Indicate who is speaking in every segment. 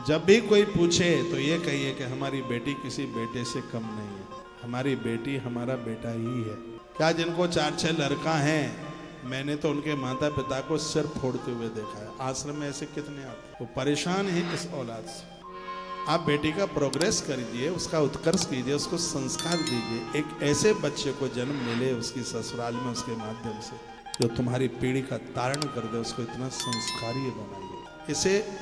Speaker 1: जब भी कोई पूछे तो ये कहिए कि हमारी बेटी किसी बेटे से कम नहीं है, हमारी बेटी हमारा बेटा ही है। क्या जिनको 4-6 लड़का हैं, मैंने तो उनके माता पिता को सिर फोड़ते हुए देखा है। आश्रम में ऐसे कितने आते, वो परेशान हैं इस औलाद से। आप बेटी का प्रोग्रेस करिए, उसका उत्कर्ष कीजिए, उसको संस्कार दीजिए। एक ऐसे बच्चे को जन्म मिले उसकी ससुराल में, उसके माध्यम से, जो तुम्हारी पीढ़ी का तारण कर दे। उसको इतना संस्कारी बनाइए,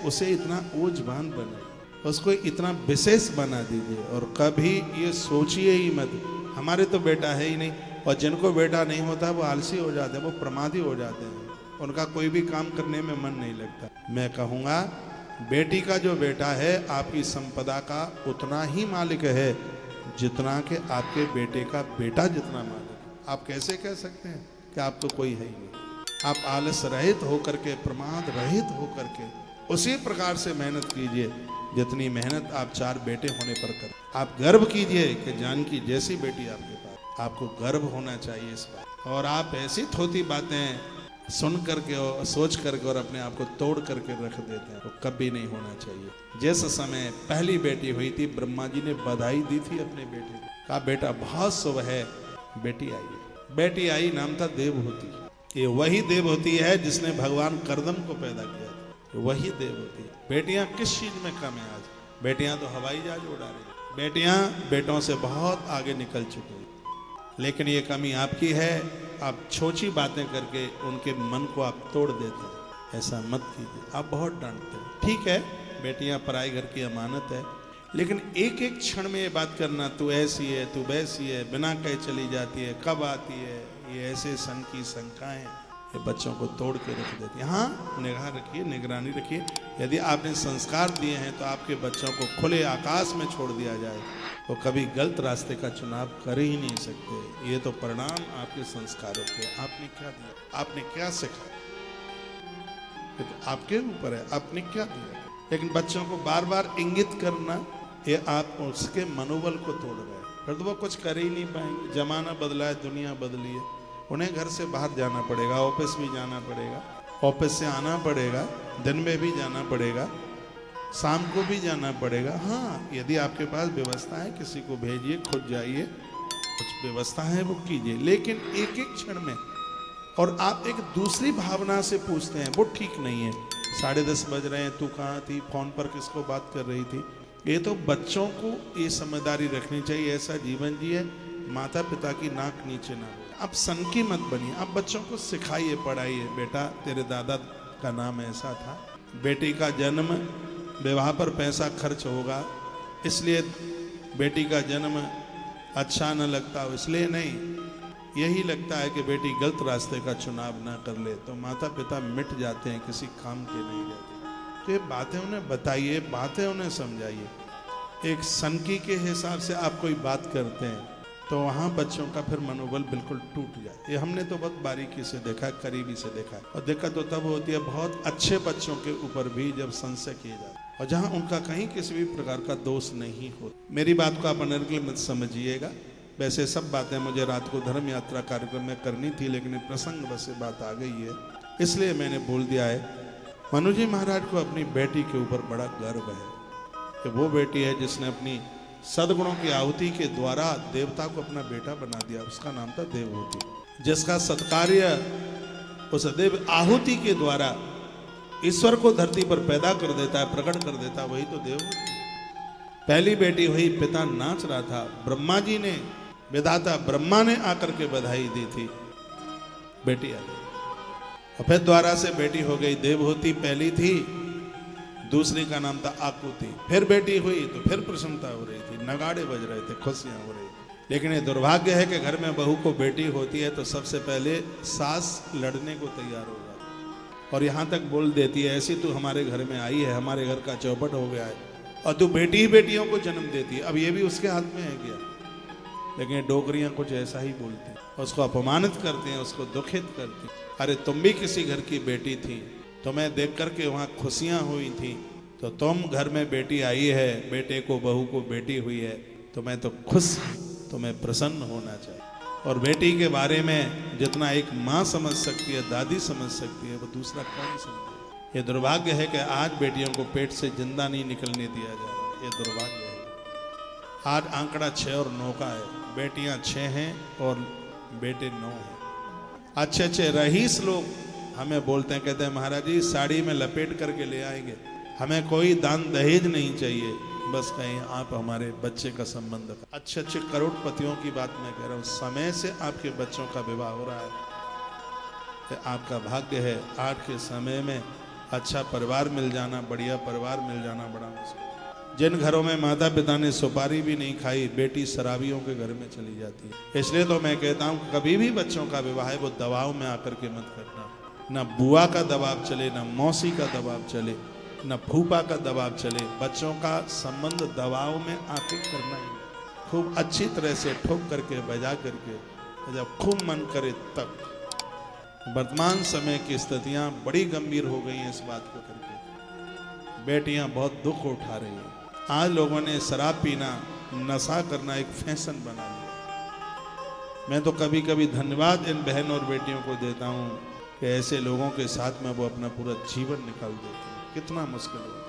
Speaker 1: उसे इतना ऊर्जवान बनाइए, उसको इतना विशेष बना दीजिए। और कभी ये सोचिए ही मत हमारे तो बेटा है ही नहीं। और जिनको बेटा नहीं होता वो आलसी हो जाते हैं, वो प्रमादी हो जाते हैं, उनका कोई भी काम करने में मन नहीं लगता। मैं कहूँगा बेटी का जो बेटा है आपकी संपदा का उतना ही मालिक है जितना कि आपके बेटे का बेटा जितना मालिक। आप कैसे कह सकते हैं कि आप तो कोई है ही नहीं? आप आलस रहित होकर के, प्रमाद रहित होकर के उसी प्रकार से मेहनत कीजिए जितनी मेहनत आप 4 बेटे होने पर कर। आप गर्व कीजिए कि जानकी जैसी बेटी आपके पास, आपको गर्व होना चाहिए इस बात। और आप ऐसी थोती बातें सुन करके और सोच करके और अपने आप को तोड़ करके रख देते हैं, तो कभी नहीं होना चाहिए। जिस समय पहली बेटी हुई थी, ब्रह्मा जी ने बधाई दी थी अपने बेटे को, कहा बेटा बहुत शुभ है, बेटी आई है। बेटी आई, नाम था देवहूति। ये वही देवहूति है जिसने भगवान कर्दम को पैदा किया था, वही देवहूति। बेटियां किस चीज में कम है आज? बेटियां तो हवाई जहाज उड़ा रही, बेटियां बेटों से बहुत आगे निकल चुकी हैं। लेकिन ये कमी आपकी है, आप छोटी बातें करके उनके मन को आप तोड़ देते हैं। ऐसा मत कीजिए, आप बहुत डांटते हैं। ठीक है, बेटियां पराई घर की अमानत है, लेकिन एक एक क्षण में ये बात करना, तू ऐसी है, तू वैसी है, बिना कहे चली जाती है, कब आती है, ये ऐसे संग की शंकाएं ये बच्चों को तोड़ के रख देती है। हाँ, निगाह रखिए, निगरानी रखिए। यदि आपने संस्कार दिए हैं तो आपके बच्चों को खुले आकाश में छोड़ दिया जाए, वो कभी गलत रास्ते का चुनाव कर ही नहीं सकते। ये तो परिणाम आपके संस्कारों के। आपने क्या दिया, आपने क्या सिखाया, तो आपके ऊपर है, आपने क्या दिया। लेकिन बच्चों को बार बार इंगित करना, ये आप उसके मनोबल को तोड़ रहे हैं। फिर तो वो कुछ कर ही नहीं पाएंगे। जमाना बदला है, दुनिया बदली है, उन्हें घर से बाहर जाना पड़ेगा, ऑफिस भी जाना पड़ेगा, ऑफिस से आना पड़ेगा, दिन में भी जाना पड़ेगा, शाम को भी जाना पड़ेगा। हाँ, यदि आपके पास व्यवस्था है, किसी को भेजिए, खुद जाइए, कुछ व्यवस्था है वो कीजिए। लेकिन एक एक क्षण में, और आप एक दूसरी भावना से पूछते हैं, वो ठीक नहीं है। 10:30 बज रहे हैं, तू कहाँ थी, फोन पर किसको बात कर रही थी। ये तो बच्चों को ये समझदारी रखनी चाहिए, ऐसा जीवन जिए माता पिता की नाक नीचे ना हो। आप सन की मत बनिए, आप बच्चों को सिखाइए, पढ़ाइए। बेटा तेरे दादा का नाम ऐसा था, बेटी का जन्म, विवाह पर पैसा खर्च होगा, इसलिए बेटी का जन्म अच्छा न लगता हो, इसलिए नहीं, यही लगता है कि बेटी गलत रास्ते का चुनाव ना कर ले, तो माता पिता मिट जाते हैं, किसी काम के नहीं रहते। तो ये बातें उन्हें बताइए, बातें उन्हें समझाइए। एक सनकी के हिसाब से आप कोई बात करते हैं तो वहाँ बच्चों का फिर मनोबल बिल्कुल टूट जाए। ये हमने तो बहुत बारीकी से देखा, करीबी से देखा। और दिक्कत तो तब होती है बहुत अच्छे बच्चों के ऊपर भी, जब संशय किए जाते और जहाँ उनका कहीं किसी भी प्रकार का दोष नहीं हो। मेरी बात को आप अनर्गल मत समझिएगा। वैसे सब बातें मुझे रात को धर्म यात्रा कार्यक्रम में करनी थी, लेकिन प्रसंग बस से बात आ गई है, इसलिए मैंने बोल दिया है। मनु जी महाराज को अपनी बेटी के ऊपर बड़ा गर्व है कि वो बेटी है जिसने अपनी सद्गुणों की आहुति के द्वारा देवता को अपना बेटा बना दिया। उसका नाम था देवहूति। जिसका सत्कार्य उस देव आहुति के द्वारा ईश्वर को धरती पर पैदा कर देता है, प्रकट कर देता है, वही तो देवहूति। पहली बेटी हुई, पिता नाच रहा था, ब्रह्मा जी ने, विधाता ब्रह्मा ने आकर के बधाई दी थी, बेटी आ गई। और फिर द्वारा से बेटी हो गई देवहूति, पहली थी, दूसरी का नाम था आकुति। फिर बेटी हुई तो फिर प्रसन्नता हो रही थी, नगाड़े बज रहे थे, खुशियां हो रही थी। लेकिन ये दुर्भाग्य है कि घर में बहू को बेटी होती है तो सबसे पहले सास लड़ने को तैयार हो जाती और यहाँ तक बोल देती है, ऐसी तू हमारे घर में आई है, हमारे घर का चौपट हो गया है, और तू बेटी ही बेटियों को जन्म देती है। अब ये भी उसके हाथ में है क्या? लेकिन डोगरियां कुछ ऐसा ही बोलती हैं, उसको अपमानित करती हैं, उसको दुखित करती हैं। अरे तुम भी किसी घर की बेटी थी, तुम्हें देख करके वहाँ खुशियाँ हुई थी, तो तुम घर में बेटी आई है, बेटे को बहू को बेटी हुई है, तो मैं तो खुश, तुम्हें प्रसन्न होना चाहिए। और बेटी के बारे में जितना एक माँ समझ सकती है, दादी समझ सकती है, वो दूसरा कौन समझे। ये दुर्भाग्य है कि आज बेटियों को पेट से जिंदा नहीं निकलने दिया जा रहा, ये दुर्भाग्य है। आज आंकड़ा 6 और 9 का है, बेटियां 6 हैं और बेटे 9 हैं। अच्छे अच्छे रईस लोग हमें बोलते हैं, कहते हैं महाराज जी साड़ी में लपेट करके ले आएंगे, हमें कोई दान दहेज नहीं चाहिए, बस कहीं आप हमारे बच्चे का संबंध। अच्छे अच्छे करोड़पतियों की बात मैं कह रहा हूँ, समय से आपके बच्चों का विवाह हो रहा है, आपका भाग्य है। आज के समय में अच्छा परिवार मिल जाना, बढ़िया परिवार मिल जाना बड़ा मुश्किल। जिन घरों में माता पिता ने सुपारी भी नहीं खाई, बेटी शराबियों के घर में चली जाती है। इसलिए तो मैं कहता हूँ कभी भी बच्चों का विवाह है वो दबाव में आकर के मत करना। न बुआ का दबाव चले, न मौसी का दबाव चले, न फूफा का दबाव चले। बच्चों का संबंध दबाव में आके करना ही, खूब अच्छी तरह से ठोक करके बजा करके, जब खूब मन करे तब। वर्तमान समय की स्थितियां बड़ी गंभीर हो गई हैं इस बात को करके, बेटियां बहुत दुख उठा रही हैं। आज लोगों ने शराब पीना, नशा करना एक फैशन बना लिया। मैं तो कभी कभी धन्यवाद इन बहन और बेटियों को देता हूं कि ऐसे लोगों के साथ में वो अपना पूरा जीवन निकाल देते हैं। कितना मुश्किल है।